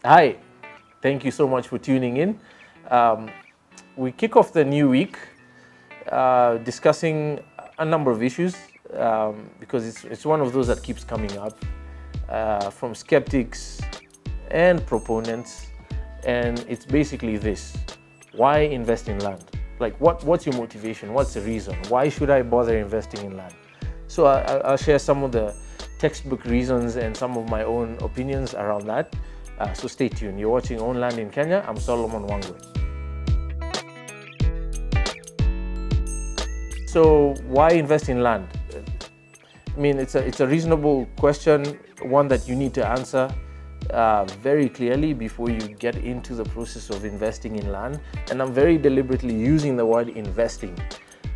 Hi, thank you so much for tuning in. We kick off the new week discussing a number of issues because it's one of those that keeps coming up from skeptics and proponents, and it's basically this: why invest in land? Like, what's your motivation? What's the reason? Why should I bother investing in land? So I'll share some of the textbook reasons and some of my own opinions around that. So stay tuned. You're watching Own Land in Kenya. I'm Solomon Wangwe. So why invest in land? I mean, it's a reasonable question, one that you need to answer very clearly before you get into the process of investing in land. And I'm very deliberately using the word investing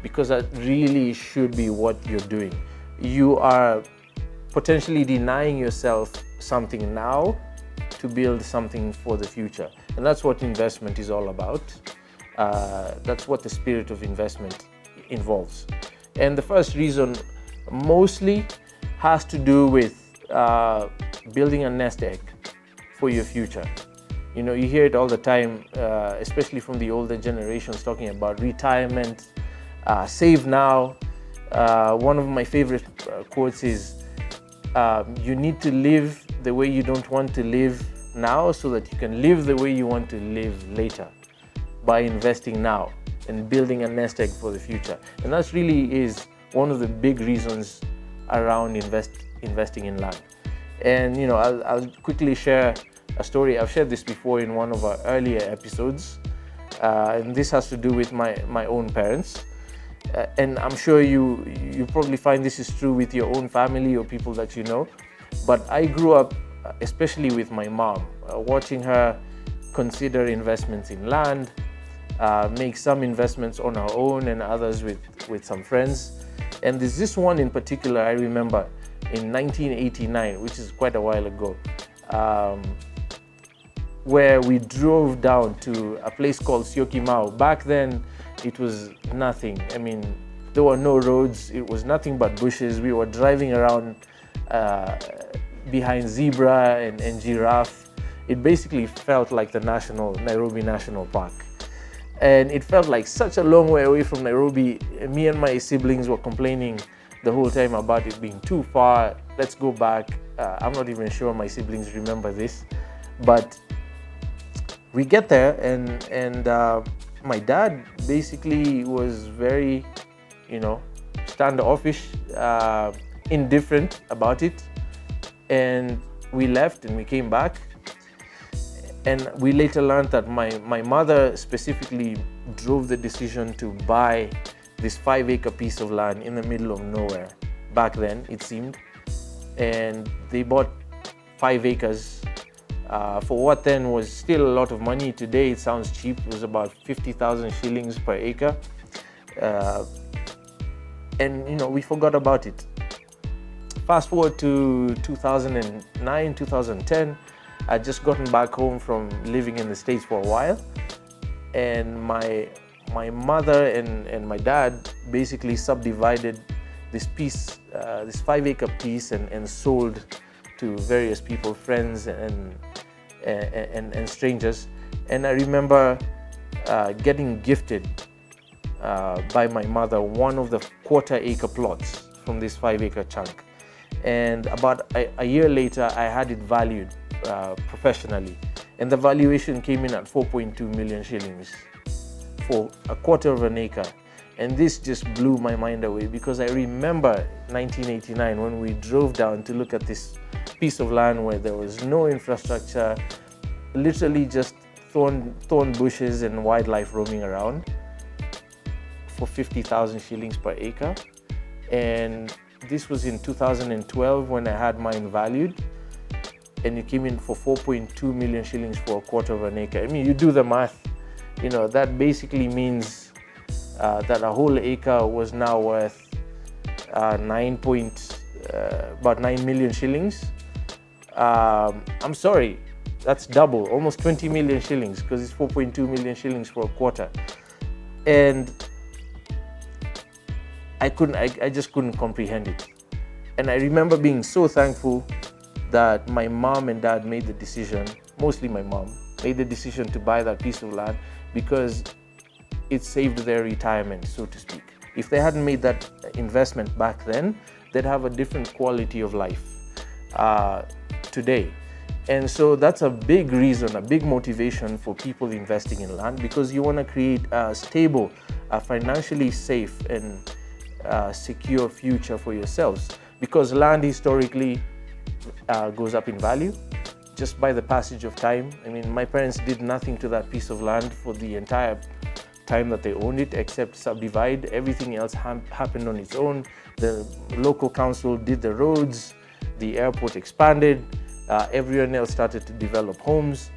because that really should be what you're doing. You are potentially denying yourself something now to build something for the future. And that's what investment is all about. That's what the spirit of investment involves. And the first reason mostly has to do with building a nest egg for your future. You know, you hear it all the time, especially from the older generations talking about retirement, save now. One of my favorite quotes is, you need to live the way you don't want to live now so that you can live the way you want to live later by investing now and building a nest egg for the future. And that really is one of the big reasons around investing in land. And you know, I'll quickly share a story. I've shared this before in one of our earlier episodes, and this has to do with my own parents. And I'm sure you probably find this is true with your own family or people that you know. But I grew up, especially with my mom, watching her consider investments in land, make some investments on her own and others with some friends. And there's this one in particular I remember in 1989, which is quite a while ago, where we drove down to a place called Syokimau. Back then, it was nothing. I mean, there were no roads. It was nothing but bushes. We were driving around behind zebra and giraffe. It basically felt like the Nairobi National Park. And it felt like such a long way away from Nairobi. Me and my siblings were complaining the whole time about it being too far. Let's go back. I'm not even sure my siblings remember this. But we get there and my dad basically was very, you know, standoffish, indifferent about it. And we left and we came back. And we later learned that my mother specifically drove the decision to buy this 5-acre piece of land in the middle of nowhere. Back then, it seemed. And they bought 5 acres for what then was still a lot of money. Today, it sounds cheap. It was about 50,000 shillings per acre. And, you know, we forgot about it. Fast forward to 2009, 2010. I'd just gotten back home from living in the States for a while, and my mother and my dad basically subdivided this piece, this 5-acre piece, and sold to various people, friends and strangers. And I remember getting gifted by my mother one of the 1/4-acre plots from this 5-acre chunk. And about a year later, I had it valued professionally, and the valuation came in at 4.2 million shillings for a 1/4 acre. And this just blew my mind away because I remember 1989 when we drove down to look at this piece of land where there was no infrastructure, literally just thorn bushes and wildlife roaming around, for 50,000 shillings per acre. And this was in 2012 when I had mine valued, and it came in for 4.2 million shillings for a 1/4 acre. I mean, you do the math, you know, that basically means that a whole acre was now worth about 9 million shillings. I'm sorry, that's double, almost 20 million shillings, because it's 4.2 million shillings for a 1/4. And I just couldn't comprehend it. And I remember being so thankful that my mom and dad made the decision mostly my mom, made the decision to buy that piece of land because it saved their retirement, so to speak. If they hadn't made that investment back then, they'd have a different quality of life today. And so that's a big reason, a big motivation for people investing in land, because you want to create a stable, a financially safe and secure future for yourselves. Because land historically goes up in value just by the passage of time. I mean, my parents did nothing to that piece of land for the entire time that they owned it except subdivide. Everything else happened on its own. The local council did the roads, the airport expanded, everyone else started to develop homes.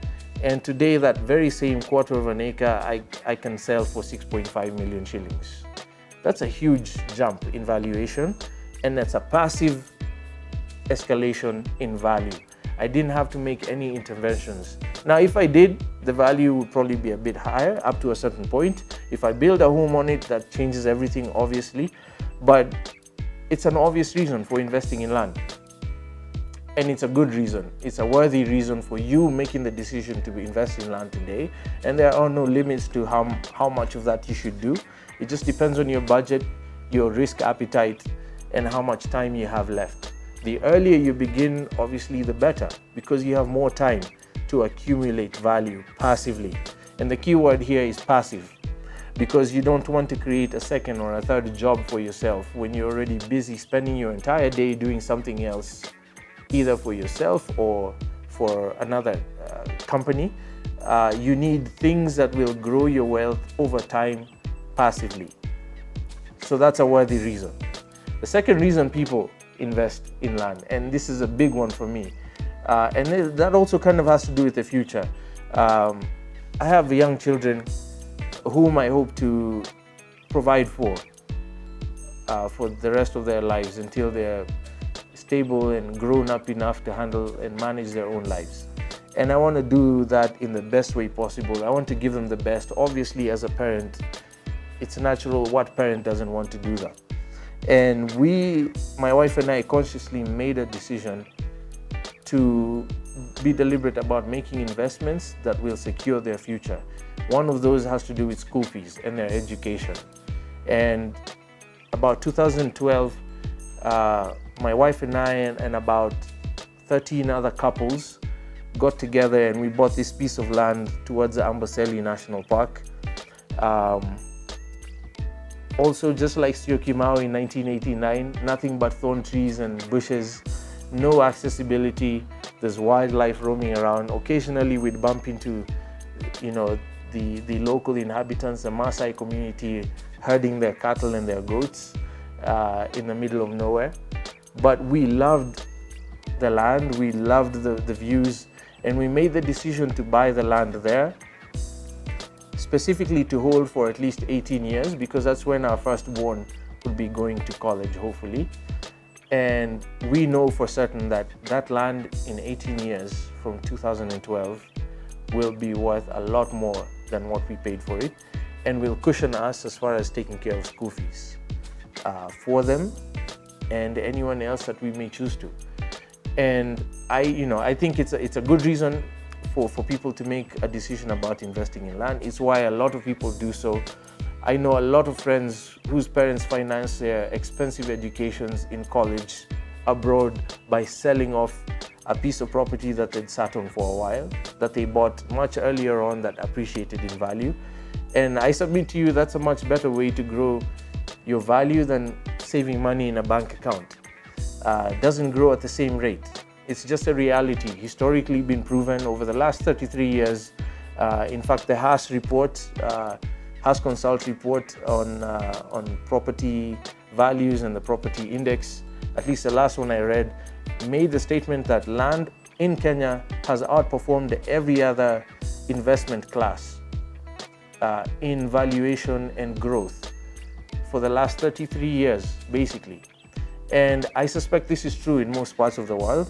And today that very same quarter of an acre I can sell for 6.5 million shillings. That's a huge jump in valuation, and that's a passive escalation in value. I didn't have to make any interventions. Now, if I did, the value would probably be a bit higher up to a certain point. If I build a home on it, that changes everything, obviously. But it's an obvious reason for investing in land. And it's a good reason. It's a worthy reason for you making the decision to invest in land today. And there are no limits to how much of that you should do. It just depends on your budget, your risk appetite, and how much time you have left. The earlier you begin, obviously, the better, because you have more time to accumulate value passively. And the key word here is passive, because you don't want to create a second or a third job for yourself when you're already busy spending your entire day doing something else, either for yourself or for another company. You need things that will grow your wealth over time passively. So that's a worthy reason. The second reason people invest in land, and this is a big one for me, and that also kind of has to do with the future. I have young children whom I hope to provide for the rest of their lives until they're stable and grown up enough to handle and manage their own lives. And I want to do that in the best way possible. I want to give them the best. Obviously, as a parent, it's natural. What parent doesn't want to do that? And my wife and I, consciously made a decision to be deliberate about making investments that will secure their future. One of those has to do with school fees and their education. And about 2012, my wife and I and about 13 other couples got together and we bought this piece of land towards the Amboseli National Park. Also, just like Syokimau in 1989, nothing but thorn trees and bushes, no accessibility. There's wildlife roaming around. Occasionally we'd bump into, the local inhabitants, the Maasai community, herding their cattle and their goats in the middle of nowhere. But we loved the land, we loved the views, and we made the decision to buy the land there, specifically to hold for at least 18 years, because that's when our firstborn would be going to college, hopefully. And we know for certain that that land in 18 years from 2012 will be worth a lot more than what we paid for it, and will cushion us as far as taking care of school fees for them and anyone else that we may choose to. And I think it's a good reason for people to make a decision about investing in land. It's why a lot of people do so. I know a lot of friends whose parents finance their expensive educations in college abroad by selling off a piece of property that they'd sat on for a while, that they bought much earlier on, that appreciated in value. And I submit to you, that's a much better way to grow your value than saving money in a bank account. Doesn't grow at the same rate. It's just a reality, historically been proven over the last 33 years. In fact, the Haas report, Haas Consult report on property values and the property index, at least the last one I read, made the statement that land in Kenya has outperformed every other investment class in valuation and growth for the last 33 years, basically. And I suspect this is true in most parts of the world,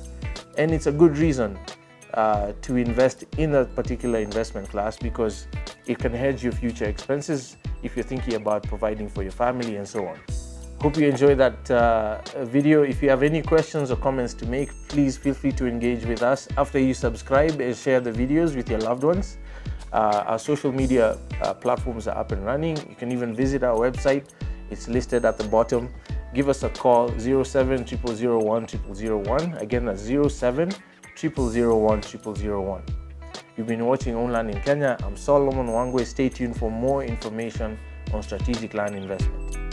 and it's a good reason to invest in a particular investment class, because it can hedge your future expenses if you're thinking about providing for your family and so on. Hope you enjoyed that video. If you have any questions or comments to make, please feel free to engage with us after you subscribe and share the videos with your loved ones. Our social media platforms are up and running. You can even visit our website. It's listed at the bottom. Give us a call, 07 0001 0001. Again, that's 07 0001 0001. You've been watching Own Land in Kenya. I'm Solomon Wangwe. Stay tuned for more information on strategic land investment.